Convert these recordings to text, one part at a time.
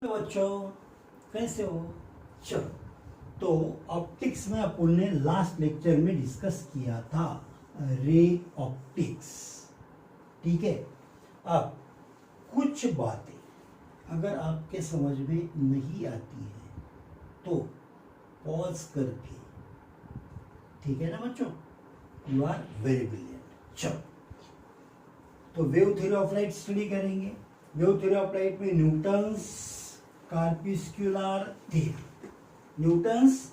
तो बच्चों कैसे हो। चलो, तो ऑप्टिक्स में अपन ने लास्ट लेक्चर में डिस्कस किया था रे ऑप्टिक्स। ठीक है, अब कुछ बातें अगर आपके समझ में नहीं आती है तो पॉज करके, ठीक है ना बच्चों, यू आर वेरी ब्रिलियंट। चलो, तो wave theory of light study करेंगे। वेव थ्योरी ऑफ लाइट में न्यूटन्स कार्पिस्कुलर थ्योरी, न्यूटन्स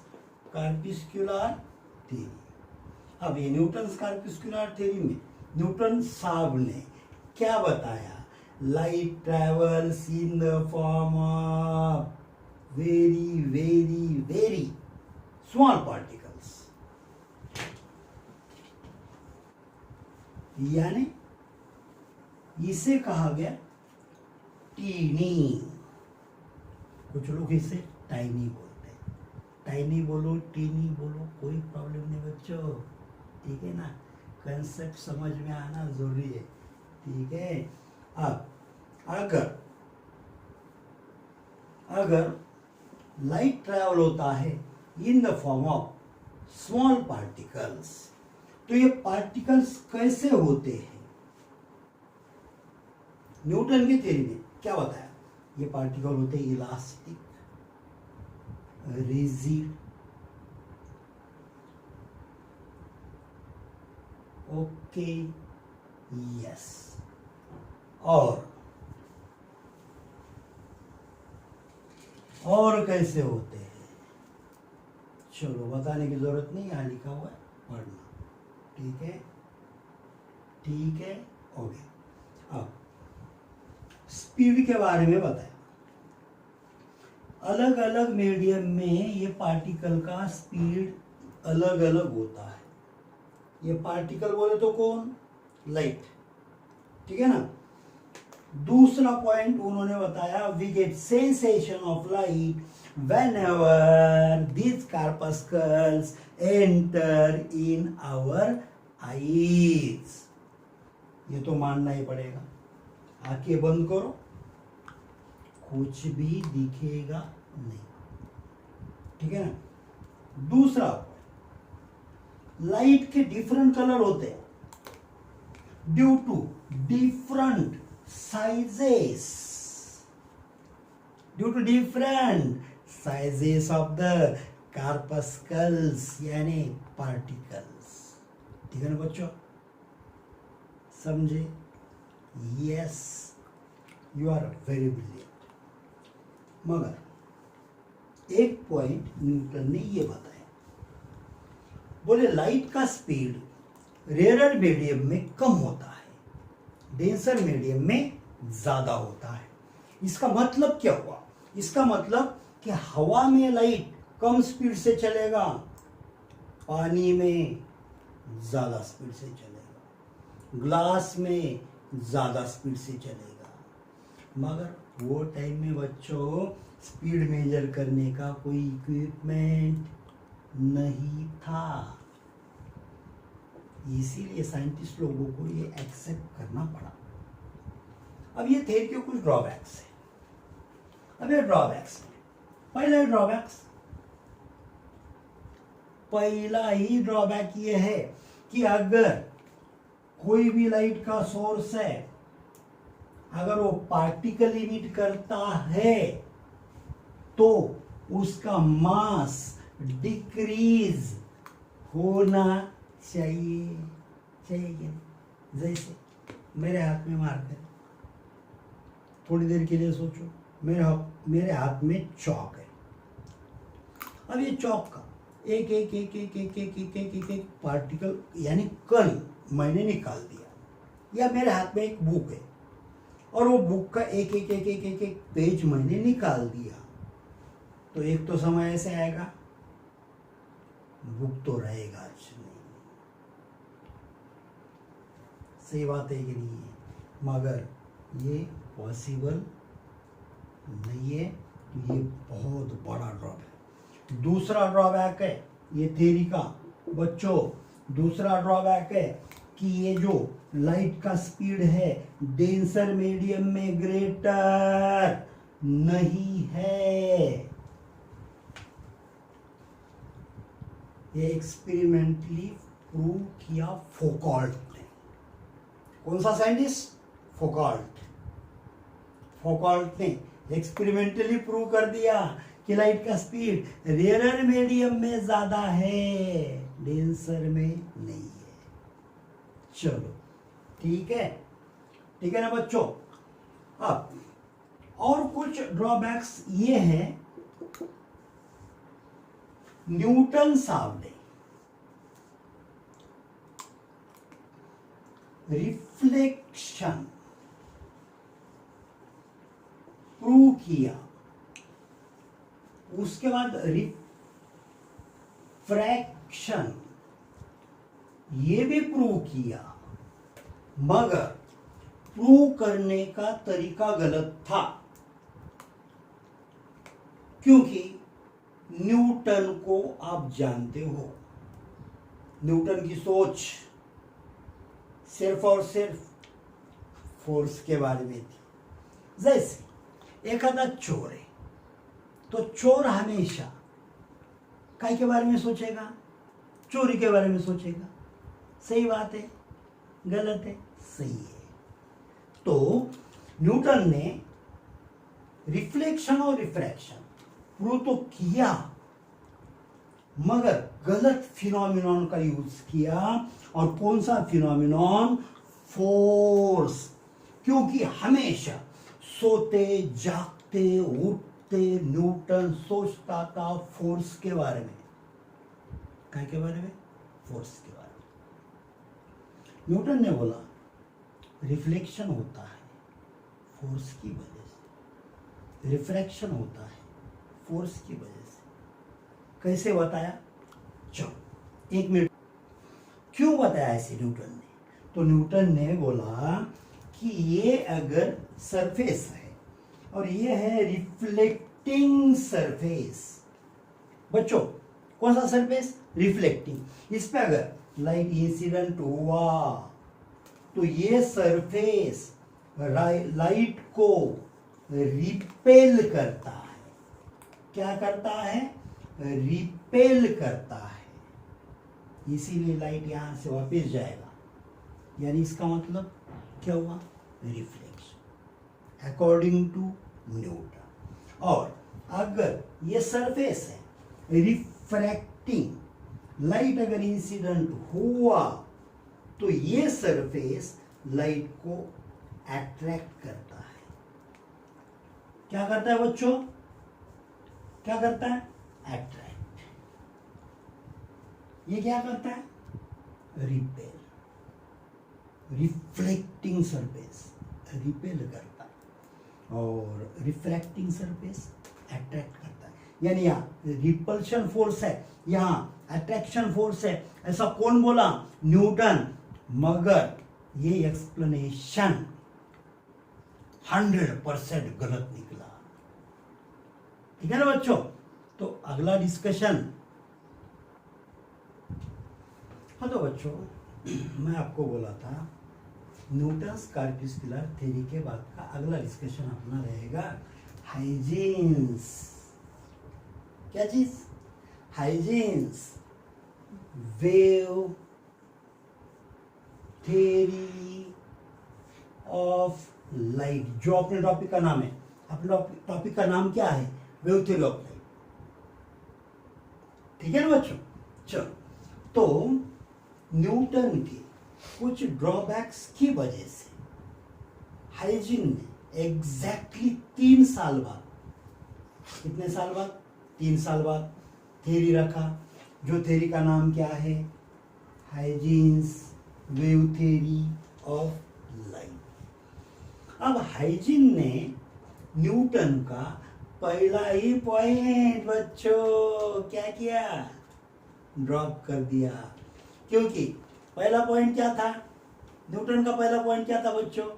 कार्पिस्कुलर थ्योरी। अब ये न्यूटन्स कार्पिस्कुलर थ्योरी में न्यूटन साहब ने क्या बताया? Light travels in the form of very very very small particles, यानी इसे कहा गया टीनी। कुछ लोग इसे टाइनी बोलते हैं। टाइनी बोलो, टीनी बोलो, कोई प्रॉब्लम नहीं बच्चों, ठीक है ना। कंसेप्ट समझ में आना जरूरी है, ठीक है। अब अगर लाइट ट्रैवल होता है इन the form of small particles, तो ये पार्टिकल्स कैसे होते हैं? न्यूटन की थ्योरी में क्या बताया? ये पार्टिकल होते हैं इलास्टिक, रिजिड, ओके, यस, और कैसे होते हैं? चलो, बताने की जरूरत नहीं, यहां लिखा हुआ है, पढ़ना, ठीक है, ठीक है, हो गया। अब स्पीड के बारे में बताया। अलग अलग मीडियम में ये पार्टिकल का स्पीड अलग अलग होता है। ये पार्टिकल बोले तो कौन? लाइट, ठीक है ना। दूसरा पॉइंट उन्होंने बताया, we get sensation of light whenever these corpuscles enter in our eyes. ये तो मानना ही पड़ेगा। आंखें बंद करो, कुछ भी दिखेगा नहीं, ठीक है ना। दूसरा, लाइट के डिफरेंट कलर होते हैं due to different sizes of the corpuscles, यानी पार्टिकल्स, ठीक है ना बच्चों, समझे? Yes, you are very brilliant. मगर एक पॉइंट न्यूटन ने ये बताया, बोले लाइट का स्पीड रेयर मीडियम में कम होता है, डेंसर मीडियम में ज्यादा होता है। इसका मतलब क्या हुआ? इसका मतलब कि हवा में लाइट कम स्पीड से चलेगा, पानी में ज्यादा स्पीड से चलेगा, ग्लास में ज्यादा स्पीड से चलेगा। मगर वो टाइम में बच्चों स्पीड मेजर करने का कोई इक्विपमेंट नहीं था, इसीलिए साइंटिस्ट लोगों को ये एक्सेप्ट करना पड़ा। अब ये थे कि कुछ ड्रॉबैक्स है। अब ये ड्रॉबैक्स है। पहला ही ड्रॉबैक ये है कि अगर कोई भी लाइट का सोर्स है, अगर वो पार्टिकल इमिट करता है तो उसका मास डिक्रीज होना चाहिए कि? जैसे मेरे हाथ में मार्कर, थोड़ी देर के लिए सोचो, मेरे हाथ में चौक है। अब ये चौक का एक एक एक एक एक एक एक एक एक एक पार्टिकल यानी कण मैंने निकाल दिया, या मेरे हाथ में एक बुक है और वो बुक का एक एक एक एक एक एक पेज मैंने निकाल दिया, तो एक तो समय ऐसे आएगा, बुक तो रहेगा नहीं। सही बात है कि नहीं है? मगर ये पॉसिबल नहीं है, तो ये बहुत बड़ा ड्रॉबैक है। दूसरा ड्रॉबैक है ये थ्योरी का बच्चों, दूसरा ड्रॉबैक है कि ये जो लाइट का स्पीड है डेंसर मीडियम में ग्रेटर नहीं है। ये एक्सपेरिमेंटली प्रूव किया फोकॉल्ट ने। कौन सा साइंटिस्ट? फोकॉल्ट। फोकॉल्ट ने एक्सपेरिमेंटली प्रूव कर दिया कि लाइट का स्पीड रेयर मीडियम में ज्यादा है, डेंसर में नहीं है। चलो ठीक है, ठीक है ना बच्चों। अब और कुछ ड्रॉबैक्स ये है, न्यूटन साहब ने रिफ्लेक्शन प्रूव किया, उसके बाद रिफ्रैक्शन ये भी प्रूव किया, मगर प्रूव करने का तरीका गलत था। क्योंकि न्यूटन को आप जानते हो, न्यूटन की सोच सिर्फ और सिर्फ फोर्स के बारे में थी। जैसे एक आधा चोर है, तो चोर हमेशा काय के बारे में सोचेगा? चोरी के बारे में सोचेगा। सही बात है? गलत है? सही है। तो न्यूटन ने रिफ्लेक्शन और रिफ्रैक्शन प्रूव तो किया, मगर गलत फिनोमिनॉन का यूज किया। और कौन सा फिनोमिनॉन? फोर्स। क्योंकि हमेशा सोते जागते उठते न्यूटन सोचता था फोर्स के बारे में। क्या के बारे में? फोर्स के बारे में। न्यूटन ने बोला रिफ्लेक्शन होता है फोर्स की वजह से, रिफ्रैक्शन होता है फोर्स की वजह से। कैसे बताया? चलो 1 मिनट। क्यों बताया ऐसे न्यूटन ने? तो न्यूटन ने बोला कि ये अगर सरफेस है और ये है रिफ्लेक्टिंग सरफेस। बच्चों कौन सा सरफेस? रिफ्लेक्टिंग। इस पे अगर लाइट इंसिडेंट हुआ तो ये सरफेस लाइट को रिपेल करता है। क्या करता है? रिपेल करता है। इसीलिए लाइट यहां से वापस जाएगा। यानी इसका मतलब क्या हुआ? Reflection according to Newton. और अगर ये सरफेस है रिफ्रैक्टिंग, लाइट अगर इंसिडेंट हुआ तो ये सरफेस लाइट को अट्रैक्ट करता है। क्या करता है बच्चों? क्या करता है? अट्रैक्ट। ये क्या करता है? रिपेल। रिफ्लेक्टिंग सरफेस रिपेल करता है और रिफ्रैक्टिंग सरफेस अट्रैक्ट करता है। यानी यहाँ रिपल्शन फोर्स है, यहाँ अट्रैक्शन फोर्स है। ऐसा कौन बोला? न्यूटन। मगर ये एक्सप्लेनेशन 100% गलत निकला। ठीक है ना बच्चों? तो अगला डिस्कशन। हाँ तो बच्चों मैं आपको बोला था न्यूटन्स कार्पस्कुलर थ्योरी के बाद का अगला डिस्कशन अपना रहेगा हाइजेंस। क्या चीज? Huygens wave theory of light, जो अपने टॉपिक का नाम है। अपने टॉपिक का नाम क्या है? Wave theory of light. ठीक है ना बच्चों? चलो, तो न्यूटन के कुछ ड्रॉबैक्स की वजह से हाइजीन ने एग्जैक्टली 3 साल बाद, कितने साल बाद? 3 साल बाद थ्योरी रखा, जो थ्योरी का नाम क्या है? Hygienes wave theory of light. अब हाइजीन ने न्यूटन का पहला ही पॉइंट बच्चों क्या किया? ड्रॉप कर दिया। क्योंकि पहला पॉइंट क्या था? न्यूटन का पहला पॉइंट क्या था बच्चों?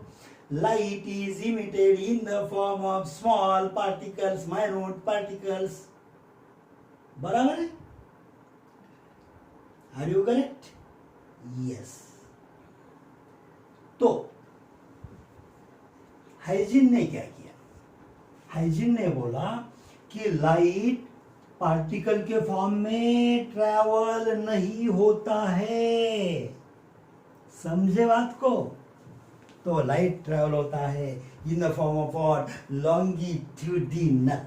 Light is emitted in the form of small particles, minute particles. बराबर है? Are you correct? यस। तो हाइजीन ने क्या किया? हाइजीन ने बोला कि लाइट पार्टिकल के फॉर्म में ट्रैवल नहीं होता है, समझे बात को? तो लाइट ट्रैवल होता है इन द फॉर्म ऑफ और लॉन्गिट्यूडिनल,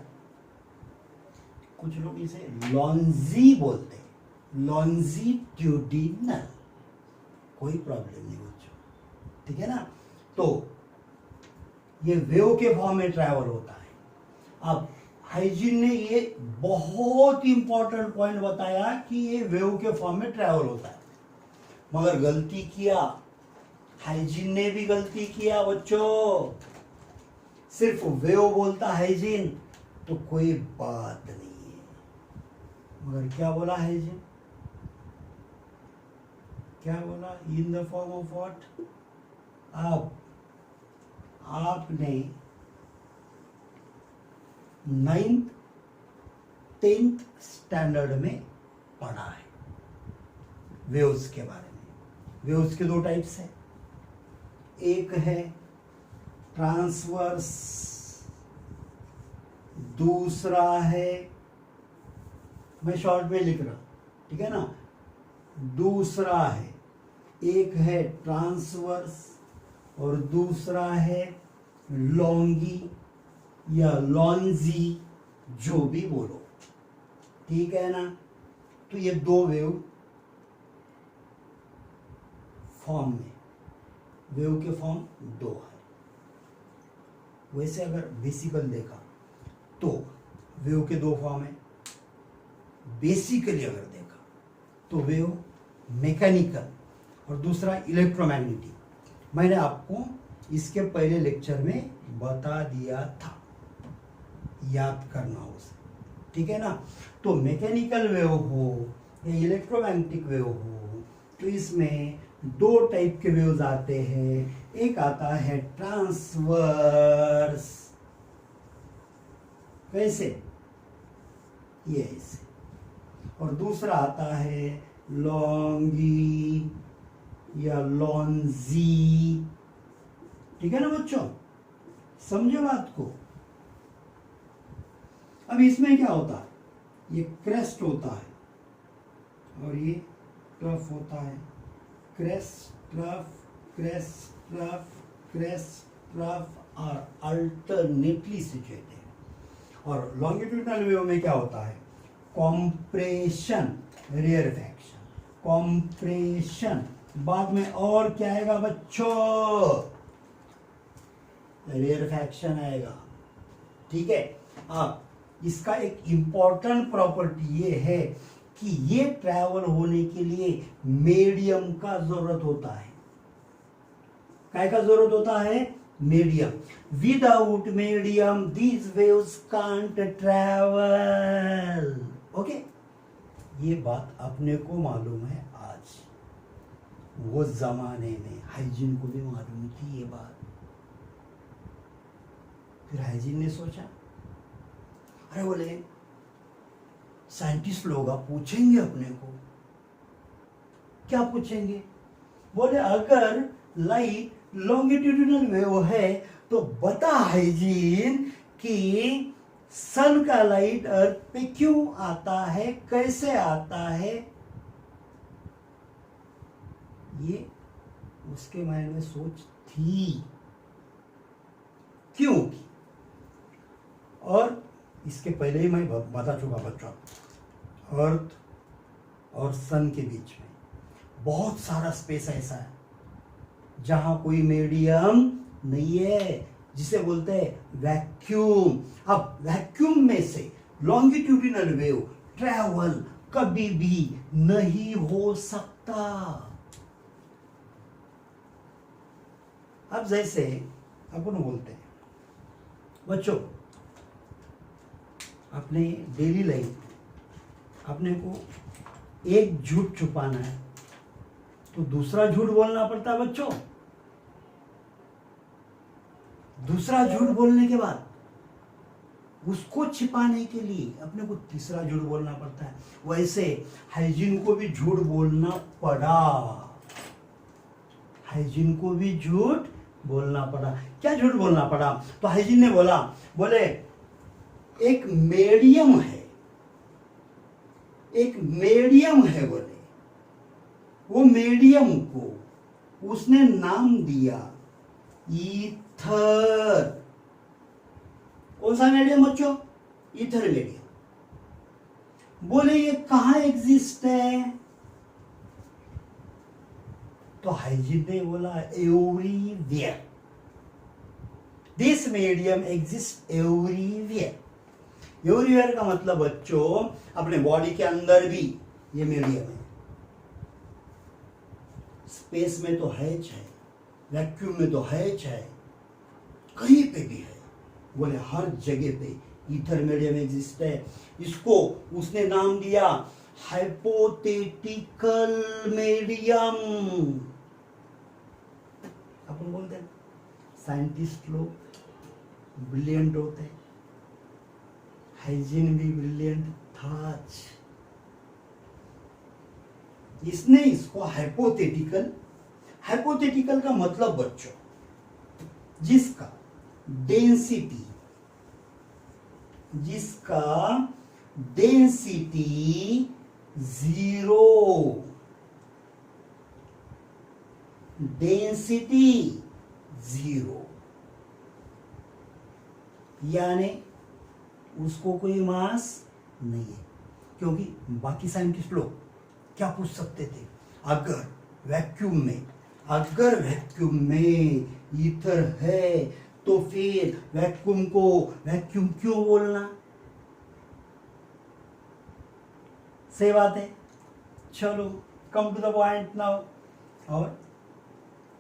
कुछ लोग इसे लॉन्जी बोलते हैं, लॉन्जिट्यूडिनल, कोई प्रॉब्लम नहीं बच्चों, ठीक है ना? तो ये वेव के फॉर्म में ट्रैवल होता है। अब हाइजीन ने ये बहुत इंपॉर्टेंट पॉइंट बताया कि ये वेव के फॉर्म में ट्रैवल होता है, मगर गलती किया, हाइजीन ने भी गलती किया बच्चों। सिर्फ वेव बोलता हाइजीन तो कोई बात नहीं है, मगर क्या बोला हाइजीन? क्या बोला? इन द फॉर्म ऑफ व्हाट? आपने 9th 10th स्टैंडर्ड में पढ़ा है वेव्स के बारे में। वेव्स के दो टाइप्स है, एक है ट्रांसवर्स, दूसरा है, मैं शॉर्ट में लिख रहा, ठीक है ना? दूसरा है, एक है ट्रांसवर्स और दूसरा है लॉन्गी या लॉन्जी, जो भी बोलो, ठीक है ना? तो ये दो वेव फॉर्म में, वेव के फॉर्म दो है। वैसे अगर बेसिकल देखा तो वेव के दो फॉर्म है। बेसिकली अगर देखा तो वेव मैकेनिकल और दूसरा इलेक्ट्रोमैग्नेटिक, मैंने आपको इसके पहले लेक्चर में बता दिया था, याद करना उसे, ठीक है ना? तो मैकेनिकल वेव हो या इलेक्ट्रोमैग्नेटिक वेव हो तो इसमें दो टाइप के वेव्स आते हैं। एक आता है ट्रांसवर्स, कैसे? ये ऐसे, और दूसरा आता है लॉन्गी या लॉन्जी, ठीक है ना बच्चों? समझे बात को? अब इसमें क्या होता है? ये क्रेस्ट होता है और ये ट्रफ होता है। Crest trough, crest trough, crest trough are alternately situated. और लॉन्गिट्यूडिनल वेव में क्या होता है? कॉम्प्रेशन, रेयरफैक्शन, कॉम्प्रेशन, बाद में और क्या आएगा बच्चों? रेयरफैक्शन आएगा, ठीक है? अब इसका एक इंपॉर्टेंट प्रॉपर्टी ये है कि ये ट्रैवल होने के लिए मीडियम का जरूरत होता है। काय का जरूरत होता है? Medium. Without medium these waves can't travel. Okay, ये बात अपने को मालूम है आज, वो जमाने में हाइजीन को भी मालूम थी ये बात। फिर हाइजीन ने सोचा, अरे बोले साइंटिस्ट लोग पूछेंगे अपने को, क्या पूछेंगे? बोले अगर लाइट लॉन्गिट्यूडिनल वेव है तो बता हाइजीन कि सन का लाइट अर्थ पे क्यों आता है, कैसे आता है? ये उसके माइंड में सोच थी, क्यों की? और इसके पहले ही मैं बता चुका बच्चों, अर्थ और सन के बीच में बहुत सारा स्पेस ऐसा है जहां कोई मीडियम नहीं है, जिसे बोलते हैं वैक्यूम। अब वैक्यूम में से लॉन्गिट्यूडिनल वेव ट्रैवल कभी भी नहीं हो सकता। अब जैसे अपन बोलते हैं बच्चों, अपने डेली लाइफ अपने को एक झूठ छुपाना है तो दूसरा झूठ बोलना पड़ता है बच्चों। दूसरा झूठ बोलने के बाद उसको छिपाने के लिए अपने को तीसरा झूठ बोलना पड़ता है। वैसे हाइजीन को भी झूठ बोलना पड़ा, हाइजीन को भी झूठ बोलना पड़ा। क्या झूठ बोलना पड़ा? तो हाइजीन ने बोला, बोले एक मीडियम है, एक मीडियम है बोले, वो मीडियम को उसने नाम दिया ईथर। कौन सा मीडियम बच्चों? Ether medium. बोले ये कहां एग्जिस्ट है? तो हाइजीन ने बोला everywhere, this medium exist everywhere. Everywhere का मतलब बच्चों अपने बॉडी के अंदर भी ये मीडियम है। स्पेस में तो है, वैक्यूम में तो है, कहीं पे भी है। बोले हर जगह पे ईथर मीडियम एग्जिस्ट है। इसको उसने नाम दिया हाइपोथेटिकल मीडियम। अपन बोलते हैं साइंटिस्ट लोग ब्रिलियंट होते हैं, हाइजीन भी ब्रिलियंट था। इसने इसको हाइपोथेटिकल, हाइपोथेटिकल का मतलब बच्चों जिसका डेंसिटी, जिसका डेंसिटी 0, डेंसिटी 0, यानी उसको कोई मास नहीं है। क्योंकि बाकी साइंटिस्ट लोग क्या पूछ सकते थे, अगर वैक्यूम में ईथर है तो फिर वैक्यूम को वैक्यूम क्यों बोलना? सही बात है। चलो come to the point now, और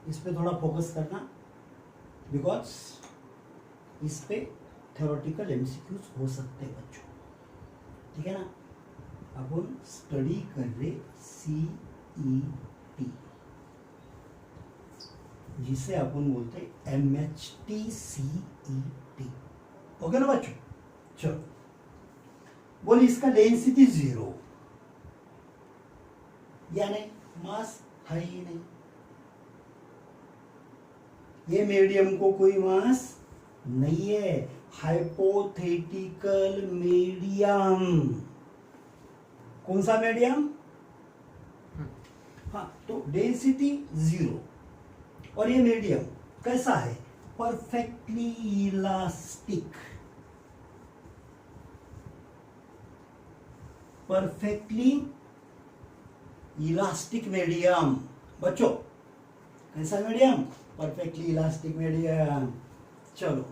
इस पे थोड़ा फोकस करना, बिकॉज इस पे थ्योरेटिकल एमसीक्यूज हो सकते हैं बच्चों, ठीक है ना। अपन स्टडी कर रहे CET, जिसे अपन बोलते हैं MHT CET, ओके ना बच्चों। चलो बोले इसका डेंसिटी 0, यानी मास है ही नहीं, ये मीडियम को कोई मास नहीं है। हाइपोथेटिकल मीडियम, कौन सा मीडियम? हाँ, तो डेंसिटी 0, और ये मीडियम कैसा है? Perfectly elastic, perfectly elastic medium. बच्चों कैसा मीडियम? Perfectly elastic medium. चलो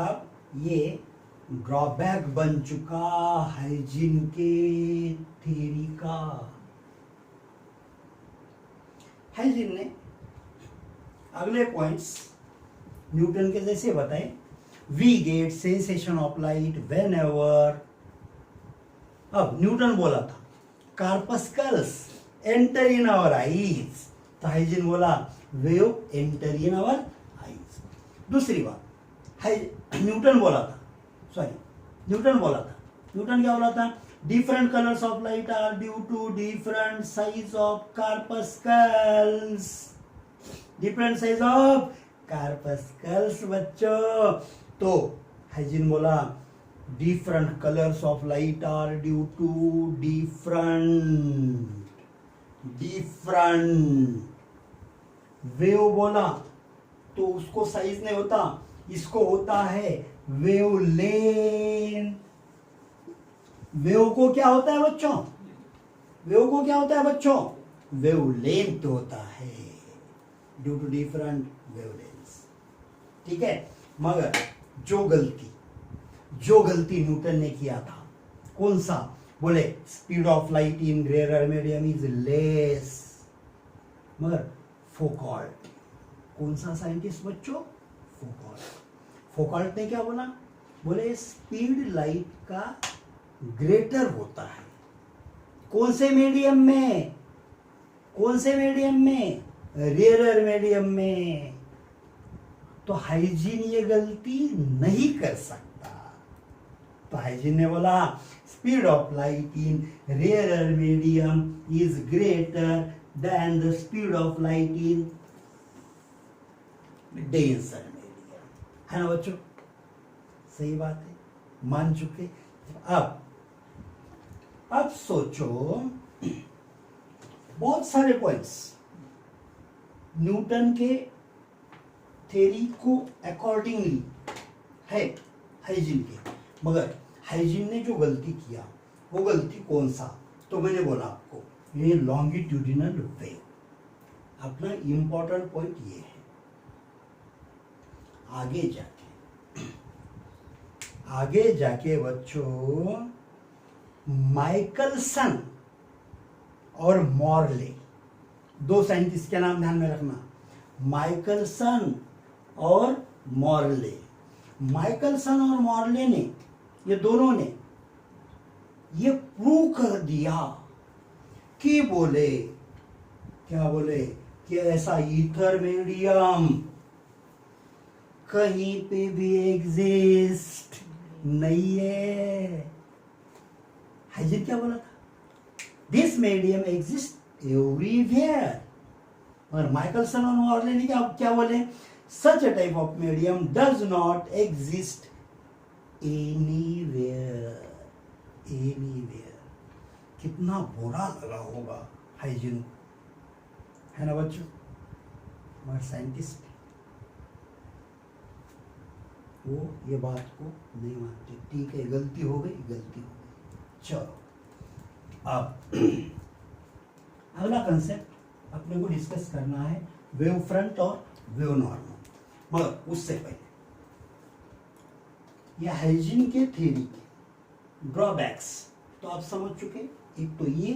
अब ये ड्रॉबैक बन चुका हाइजीन के थ्योरी का। हाइजीन ने अगले पॉइंट्स न्यूटन के जैसे बताए, we get sensation of light whenever. अब न्यूटन बोला था corpuscles enter in our eyes, तो हाइजीन बोला wave enter in our eyes. दूसरी बात न्यूटन क्या बोला था? Different colours of light are due to different size of corpuscles, different size of corpuscles बच्चों। तो हाइजीन बोला different colours of light are due to different wave बोला तो उसको साइज नहीं होता, इसको होता है वेवलेंथ। वेव को क्या होता है बच्चों? वेव को क्या होता है बच्चों? वेवलेंथ होता है, ड्यू टू डिफरेंट वेवलेंथ्स, ठीक है। मगर जो गलती न्यूटन ने किया था, कौन सा? बोले speed of light in rare medium is less. मगर फोकाल्ट, कौन सा साइंटिस्ट बच्चों? फोकाल्ट ने क्या बोला? बोले स्पीड लाइट का ग्रेटर होता है। कौन से मीडियम में? रेयर मीडियम में। तो हाइजीन ये गलती नहीं कर सकता। तो हाइजीन ने बोला speed of light in rare medium is greater than the speed of light in denser medium, है ना बच्चों? सही बात है। मान चुके। अब सोचो, बहुत सारे पॉइंट्स न्यूटन के थ्योरी को अकॉर्डिंगली है हाइजीन के, मगर हाइजीन ने जो गलती किया वो गलती कौन सा, तो मैंने बोला आपको ये लॉन्गिट्यूडिनल वेव। अपना इंपॉर्टेंट पॉइंट ये है। आगे जाके बच्चों माइकलसन और मॉर्ले, दो साइंटिस्ट के नाम ध्यान में रखना, माइकलसन और मॉर्ले। माइकलसन और मॉर्ले ने, ये दोनों ने ये प्रूव कर दिया कि क्या बोले कि ऐसा ईथर मीडियम कहीं पे भी एग्जिस्ट नहीं है। हाइजेन क्या बोला था? This medium exist everywhere. और माइकलसन और मॉर्ले ने क्या बोले? Such a type of medium does not exist anywhere. कितना बुरा लगा होगा हाइजीन को, है ना बच्चों? मगर साइंटिस्ट वो ये बात को नहीं मानते। ठीक है, गलती हो गई। चलो अब अगला कंसेप्ट अपने को डिस्कस करना है वेव फ्रंट और वेव नॉर्मल। मगर उससे पहले ये हाइजीन के थ्योरी के ड्रॉबैक्स तो आप समझ चुके। एक तो ये